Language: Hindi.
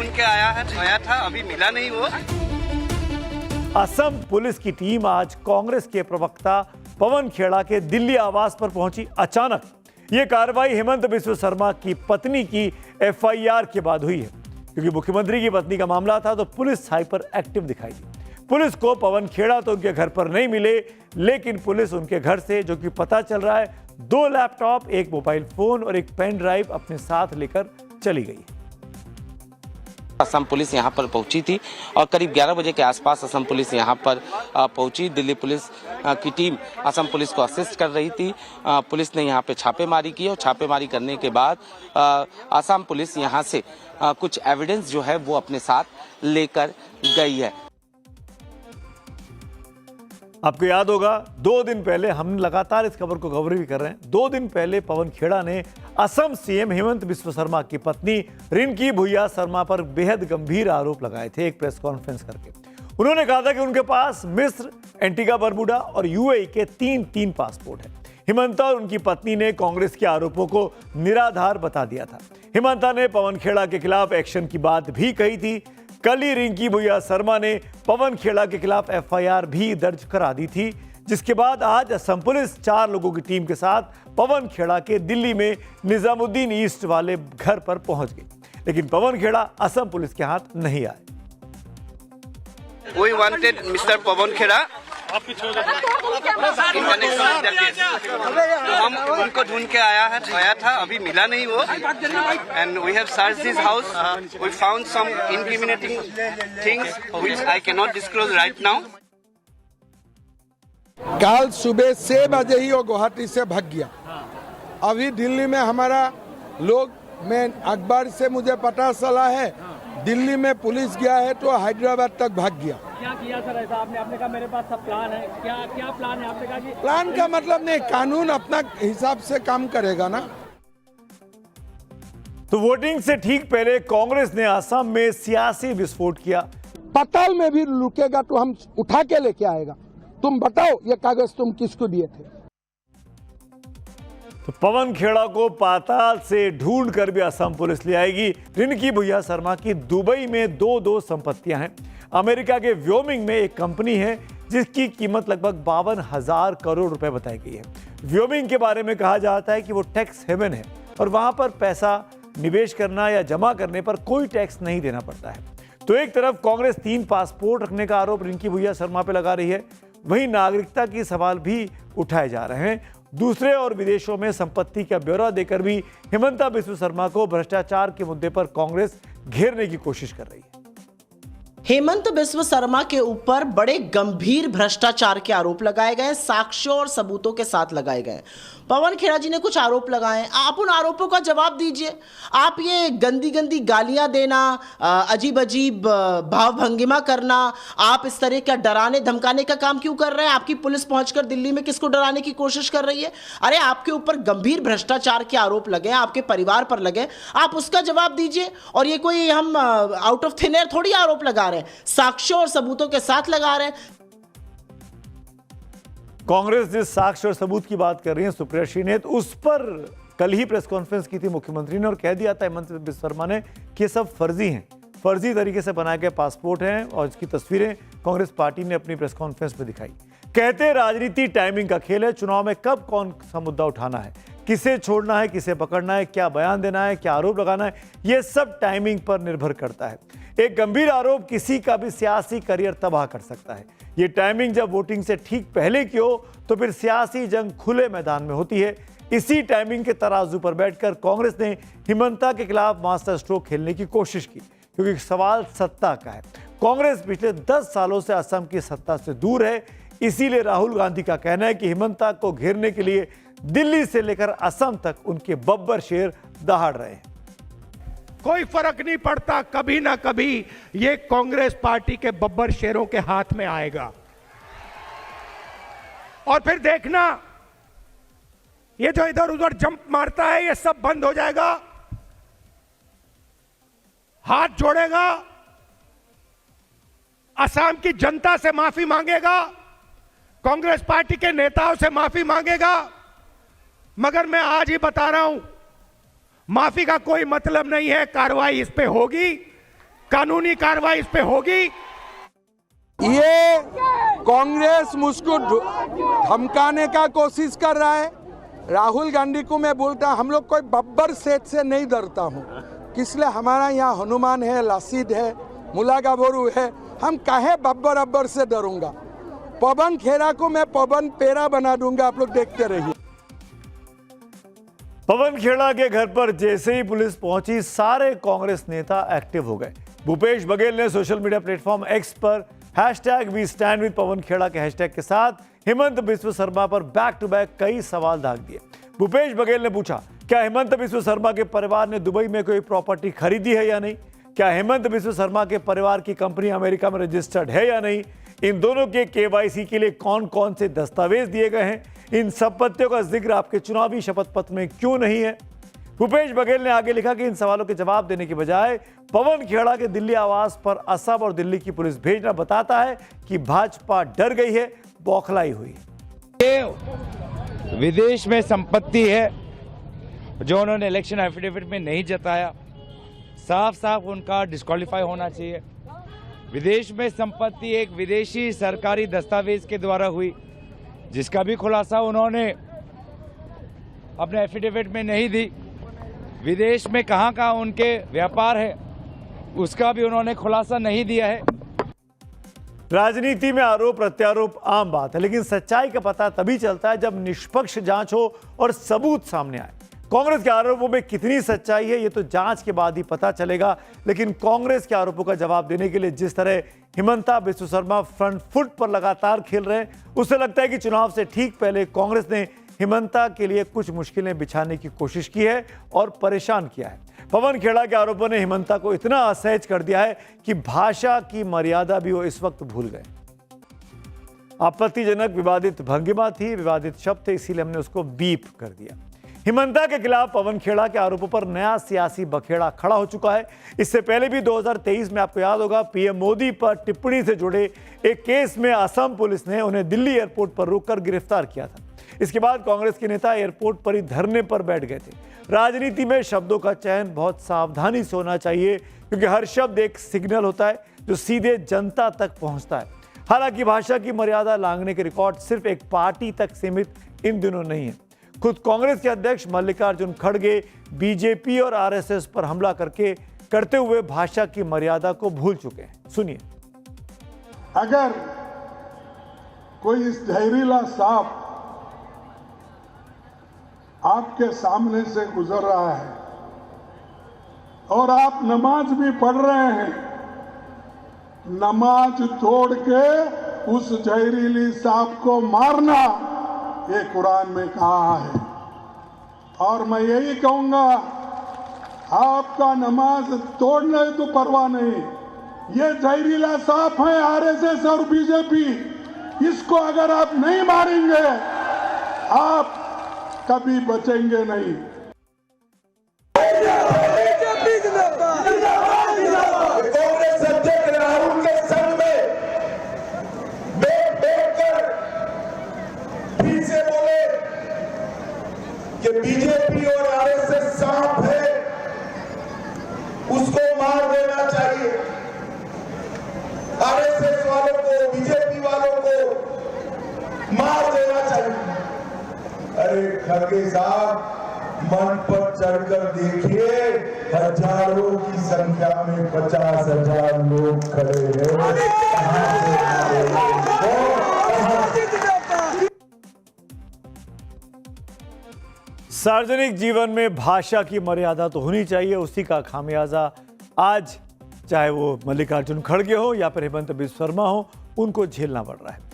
ढूंढ के आया था, अभी मिला नहीं वो। असम पुलिस की टीम आज कांग्रेस के प्रवक्ता पवन खेड़ा के दिल्ली आवास पर पहुंची। अचानक यह कार्रवाई हेमंत बिस्व शर्मा की पत्नी की एफआईआर के बाद हुई है। क्योंकि मुख्यमंत्री की पत्नी का मामला था तो पुलिस हाइपर एक्टिव दिखाई दी। पुलिस को पवन खेड़ा तो उनके घर पर नहीं मिले, लेकिन पुलिस उनके घर से, जो कि पता चल रहा है, 2 लैपटॉप, 1 मोबाइल फोन और 1 पेन ड्राइव अपने साथ लेकर चली गई। असम पुलिस यहां पर पहुंची थी और करीब 11 बजे के आसपास असम पुलिस यहां पर पहुंची। दिल्ली पुलिस की टीम असम पुलिस को असिस्ट कर रही थी। पुलिस ने यहां पे छापेमारी की और छापेमारी करने के बाद असम पुलिस यहां से कुछ एविडेंस जो है वो अपने साथ लेकर गई है। आपको याद होगा 2 दिन पहले, हम लगातार इस खबर को कवर भी कर रहे हैं, 2 दिन पहले पवन खेड़ा ने असम सीएम हेमंत बिस्व शर्मा की पत्नी रिंकी भुइया शर्मा पर बेहद गंभीर आरोप लगाए थे एक प्रेस कॉन्फ्रेंस करके। उन्होंने कहा था कि उनके पास मिस्र, एंटीगा बरबुडा और यूएई के 3 पासपोर्ट हैं। हिमंता और उनकी पत्नी ने कांग्रेस के आरोपों को निराधार बता दिया था। हिमंता ने पवन खेड़ा के खिलाफ एक्शन की बात भी कही थी। कल ही रिंकी भुइया शर्मा ने पवन खेड़ा के खिलाफ एफआईआर भी दर्ज करा दी थी, जिसके बाद आज असम पुलिस 4 लोगों की टीम के साथ पवन खेड़ा के दिल्ली में निजामुद्दीन ईस्ट वाले घर पर पहुंच गई। लेकिन पवन खेड़ा असम पुलिस के हाथ नहीं आए। We wanted Mr. Pawan Khera in connection with the case. तो हम उनको ढूंढ के आया था, अभी मिला नहीं वो। And we have searched his house. We found some incriminating things which I cannot disclose right now. कल सुबह 6 बजे ही वो गुवाहाटी से भाग गया। अभी दिल्ली में हमारा लोग, मैं अखबार से मुझे पता चला है दिल्ली में पुलिस गया है तो हैदराबाद तक भाग गया। क्या किया सर ऐसा? आपने कहा मेरे पास सब प्लान है। क्या प्लान है? आपने कहा कि प्लान का मतलब नहीं, कानून अपना हिसाब से काम करेगा ना। तो वोटिंग से ठीक पहले कांग्रेस ने असम में सियासी विस्फोट किया। पताल में भी लुकेगा तो हम उठा के लेके आएगा। तुम बताओ ये कागज तुम किसको दिए थे? तो पवन खेड़ा को पाताल से ढूंढ कर भी असम पुलिस ले आएगी। रिंकी भुइया शर्मा की दुबई में 2 संपत्तियां हैं। अमेरिका के व्योमिंग में एक कंपनी है जिसकी कीमत लगभग 52,000 करोड़ रुपए बताई गई है। व्योमिंग के बारे में कहा जाता है कि वो टैक्स हेवन है और वहां पर पैसा निवेश करना या जमा करने पर कोई टैक्स नहीं देना पड़ता है। तो एक तरफ कांग्रेस 3 पासपोर्ट रखने का आरोप रिंकी भुइया शर्मा पे लगा रही है, वहीं नागरिकता की सवाल भी उठाए जा रहे हैं। दूसरे और विदेशों में संपत्ति का ब्यौरा देकर भी हेमंता बिस्व शर्मा को भ्रष्टाचार के मुद्दे पर कांग्रेस घेरने की कोशिश कर रही है। हेमंत बिस्व शर्मा के ऊपर बड़े गंभीर भ्रष्टाचार के आरोप लगाए गए, साक्ष्यों और सबूतों के साथ लगाए गए। पवन खेड़ा जी ने कुछ आरोप लगाए, आप उन आरोपों का जवाब दीजिए। आप ये गंदी गंदी गालियां देना, अजीब अजीब भाव भंगिमा करना, आप इस तरह का डराने धमकाने का काम क्यों कर रहे हैं? आपकी पुलिस पहुंचकर दिल्ली में किसको डराने की कोशिश कर रही है? अरे आपके ऊपर गंभीर भ्रष्टाचार के आरोप लगे, आपके परिवार पर लगे, आप उसका जवाब दीजिए। और ये कोई हम आउट ऑफ थिन एयर थोड़ी आरोप लगा रहे हैं, साक्ष्यों और सबूतों के साथ लगा रहे हैं। कांग्रेस जिस साक्ष्य और सबूत की बात कर रही है सुप्रिया श्री ने, तो उस पर कल ही प्रेस कॉन्फ्रेंस की थी मुख्यमंत्री ने और कह दिया था हेमंत बिस्व शर्मा ने कि ये सब फर्जी हैं, फर्जी तरीके से बनाए गए पासपोर्ट हैं और इसकी तस्वीरें कांग्रेस पार्टी ने अपनी प्रेस कॉन्फ्रेंस में दिखाई। कहते राजनीति टाइमिंग का खेल है, चुनाव में कब कौन सा मुद्दा उठाना है, किसे छोड़ना है, किसे पकड़ना है, क्या बयान देना है, क्या आरोप लगाना है, यह सब टाइमिंग पर निर्भर करता है। एक गंभीर आरोप किसी का भी सियासी करियर तबाह कर सकता है। ये टाइमिंग जब वोटिंग से ठीक पहले की हो तो फिर सियासी जंग खुले मैदान में होती है। इसी टाइमिंग के तराजू पर बैठकर कांग्रेस ने हिमंता के खिलाफ मास्टर स्ट्रोक खेलने की कोशिश की, क्योंकि सवाल सत्ता का है। कांग्रेस पिछले 10 सालों से असम की सत्ता से दूर है, इसीलिए राहुल गांधी का कहना है कि हिमंता को घेरने के लिए दिल्ली से लेकर असम तक उनके बब्बर शेर दहाड़ रहे हैं। कोई फर्क नहीं पड़ता, कभी ना कभी ये कांग्रेस पार्टी के बब्बर शेरों के हाथ में आएगा और फिर देखना ये जो इधर उधर जंप मारता है ये सब बंद हो जाएगा। हाथ जोड़ेगा, असम की जनता से माफी मांगेगा, कांग्रेस पार्टी के नेताओं से माफी मांगेगा। मगर मैं आज ही बता रहा हूं, माफी का कोई मतलब नहीं है, कार्रवाई इस पे होगी। कानूनी कार्रवाई इस पे होगी। ये कांग्रेस मुझको धमकाने का कोशिश कर रहा है। राहुल गांधी को मैं बोलता हम लोग कोई बब्बर सेठ से नहीं डरता हूँ, इसलिए हमारा यहाँ हनुमान है, लासीद है, मुला गाभरू है, हम काहे बब्बर अब्बर से डरूंगा। पवन खेड़ा को मैं पवन पेरा बना दूंगा, आप लोग देखते रहिए। पवन खेड़ा के घर पर जैसे ही पुलिस पहुंची सारे कांग्रेस नेता एक्टिव हो गए। भूपेश बघेल ने सोशल मीडिया प्लेटफॉर्म एक्स पर #we stand with Pawan Khera के हैशटैग के साथ हेमंत बिस्व शर्मा पर बैक टू बैक कई सवाल दाग दिए। भूपेश बघेल ने पूछा, क्या हेमंत बिस्व शर्मा के परिवार ने दुबई में कोई प्रॉपर्टी खरीदी है या नहीं? क्या हेमंत बिस्व शर्मा के परिवार की कंपनी अमेरिका में रजिस्टर्ड है या नहीं? इन दोनों के KYC के लिए कौन कौन से दस्तावेज दिए गए हैं? इन संपत्तियों का जिक्र आपके चुनावी शपथ पत्र में क्यों नहीं है? भूपेश बघेल ने आगे लिखा कि इन सवालों के जवाब देने के बजाय पवन खेड़ा के दिल्ली आवास पर असम और दिल्ली की पुलिस भेजना बताता है कि भाजपा डर गई है, बौखलाई हुई है। विदेश में संपत्ति है जो उन्होंने इलेक्शन एफिडेविट में नहीं जताया, साफ साफ उनका डिस्क्वालीफाई होना चाहिए। विदेश में संपत्ति एक विदेशी सरकारी दस्तावेज के द्वारा हुई, जिसका भी खुलासा उन्होंने अपने एफिडेविट में नहीं दी। विदेश में कहां कहां उनके व्यापार है उसका भी उन्होंने खुलासा नहीं दिया है। राजनीति में आरोप प्रत्यारोप आम बात है, लेकिन सच्चाई का पता तभी चलता है जब निष्पक्ष जांच हो और सबूत सामने आए। कांग्रेस के आरोपों में कितनी सच्चाई है ये तो जांच के बाद ही पता चलेगा, लेकिन कांग्रेस के आरोपों का जवाब देने के लिए जिस तरह हिमंता बिस्व शर्मा फ्रंट फुट पर लगातार खेल रहे हैं, उससे लगता है कि चुनाव से ठीक पहले कांग्रेस ने हिमंता के लिए कुछ मुश्किलें बिछाने की कोशिश की है और परेशान किया है। पवन खेड़ा के आरोपों ने हिमंता को इतना असहज कर दिया है कि भाषा की मर्यादा भी वो इस वक्त भूल गए। आपत्तिजनक विवादित भंगिमा थी, विवादित शब्द थे, इसीलिए हमने उसको बीप कर दिया। हिमंता के खिलाफ पवन खेड़ा के आरोपों पर नया सियासी बखेड़ा खड़ा हो चुका है। इससे पहले भी 2023 में आपको याद होगा पीएम मोदी पर टिप्पणी से जुड़े एक केस में असम पुलिस ने उन्हें दिल्ली एयरपोर्ट पर रोककर गिरफ्तार किया था। इसके बाद कांग्रेस के नेता एयरपोर्ट पर ही धरने पर बैठ गए थे। राजनीति में शब्दों का चयन बहुत सावधानी से होना चाहिए, क्योंकि हर शब्द एक सिग्नल होता है जो सीधे जनता तक पहुंचता है। हालांकि भाषा की मर्यादा लांघने के रिकॉर्ड सिर्फ एक पार्टी तक सीमित इन दिनों नहीं है। खुद कांग्रेस के अध्यक्ष मल्लिकार्जुन खड़गे बीजेपी और आरएसएस पर हमला करते हुए भाषा की मर्यादा को भूल चुके हैं। सुनिए। अगर कोई इस जहरीला सांप आपके सामने से गुजर रहा है और आप नमाज भी पढ़ रहे हैं, नमाज तोड़ के उस जहरीली सांप को मारना, ये कुरान में कहा है। और मैं यही कहूंगा, आपका नमाज तोड़ने तो परवाह नहीं, ये जहरीला सांप है आरएसएस और बीजेपी, इसको अगर आप नहीं मारेंगे आप कभी बचेंगे नहीं। कांग्रेस अध्यक्ष राहुल के संग में बैठकर फिर से बोले कि बीजेपी और आरएसएस सांप है, उसको मार देना चाहिए। आरएसएस वालों को, बीजेपी वालों को मार देना चाहिए। अरे खड़गे साहब, मन पर चढ़कर देखिए, हजारों की संख्या में 50,000 लोग खड़े हैं। सार्वजनिक जीवन में भाषा की मर्यादा तो होनी चाहिए, उसी का खामियाजा आज चाहे वो मल्लिकार्जुन खड़गे हो या फिर हेमंत बिस्व शर्मा हो, उनको झेलना पड़ रहा है।